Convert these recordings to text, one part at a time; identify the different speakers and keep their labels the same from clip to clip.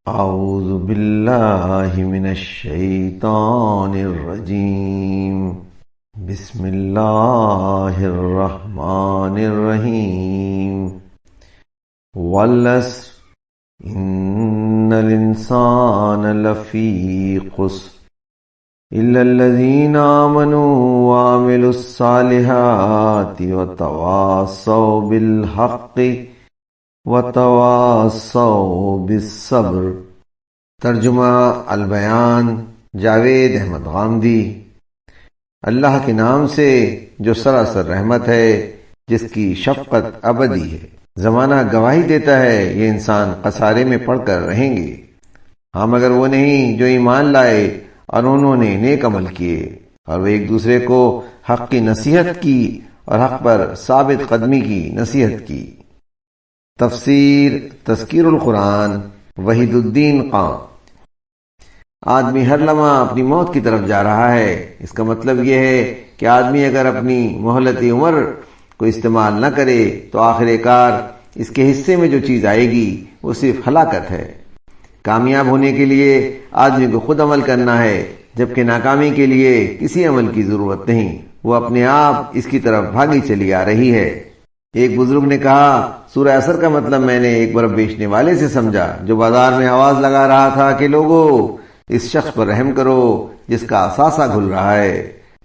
Speaker 1: اعوذ باللہ من الشیطان الرجیم بسم اللہ الرحمن الرحیم والعصر ان الانسان لفی خسر الا الذین آمنوا وعملوا الصالحات وتواصوا بالحق وتواصوا بالصبر۔ ترجمہ البیان، جاوید احمد غامدی۔ اللہ کے نام سے جو سراسر رحمت ہے، جس کی شفقت ابدی ہے۔ زمانہ گواہی دیتا ہے یہ انسان خسارے میں پڑ کر رہیں گے، ہاں مگر وہ نہیں جو ایمان لائے اور انہوں نے نیک عمل کیے، اور وہ ایک دوسرے کو حق کی نصیحت کی اور حق پر ثابت قدمی کی نصیحت کی۔ تفسیر تذکیر القرآن، وحید الدین خان۔ آدمی ہر لمحہ اپنی موت کی طرف جا رہا ہے۔ اس کا مطلب یہ ہے کہ آدمی اگر اپنی مہلتی عمر کو استعمال نہ کرے تو آخر کار اس کے حصے میں جو چیز آئے گی وہ صرف ہلاکت ہے۔ کامیاب ہونے کے لیے آدمی کو خود عمل کرنا ہے، جبکہ ناکامی کے لیے کسی عمل کی ضرورت نہیں، وہ اپنے آپ اس کی طرف بھاگی چلی آ رہی ہے۔ ایک بزرگ نے کہا، سورہ عصر کا مطلب میں نے ایک برف بیچنے والے سے سمجھا جو بازار میں آواز لگا رہا تھا کہ لوگو اس شخص پر رحم کرو جس کا اثاثہ گھل رہا ہے،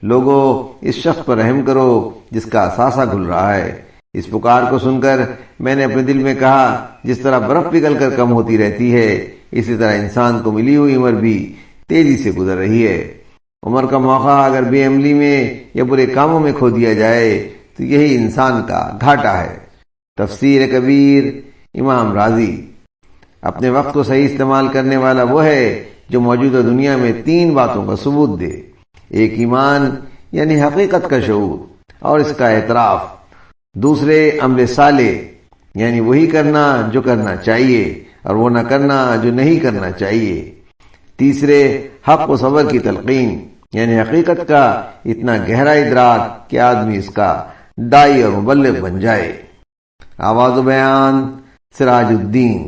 Speaker 1: لوگو اس شخص پر رحم کرو جس کا اثاثہ گھل رہا ہے۔ اس پکار کو سن کر میں نے اپنے دل میں کہا، جس طرح برف پگھل کر کم ہوتی رہتی ہے، اسی طرح انسان کو ملی ہوئی عمر بھی تیزی سے گزر رہی ہے۔ عمر کا موقع اگر بے عملی میں یا برے کاموں میں کھو دیا جائے تو یہی انسان کا گھاٹا ہے۔ تفسیر کبیر، امام رازی۔ اپنے وقت کو صحیح استعمال کرنے والا وہ ہے جو موجودہ دنیا میں 3 باتوں کا ثبوت دے: ایک ایمان یعنی حقیقت کا شعور اور اس کا اعتراف، دوسرے عمل صالح یعنی وہی کرنا جو کرنا چاہیے اور وہ نہ کرنا جو نہیں کرنا چاہیے، تیسرے حق و صبر کی تلقین یعنی حقیقت کا اتنا گہرا ادراک کہ آدمی اس کا داعی اور مبلغ بن جائے۔ آواز و بیان، سراج الدین۔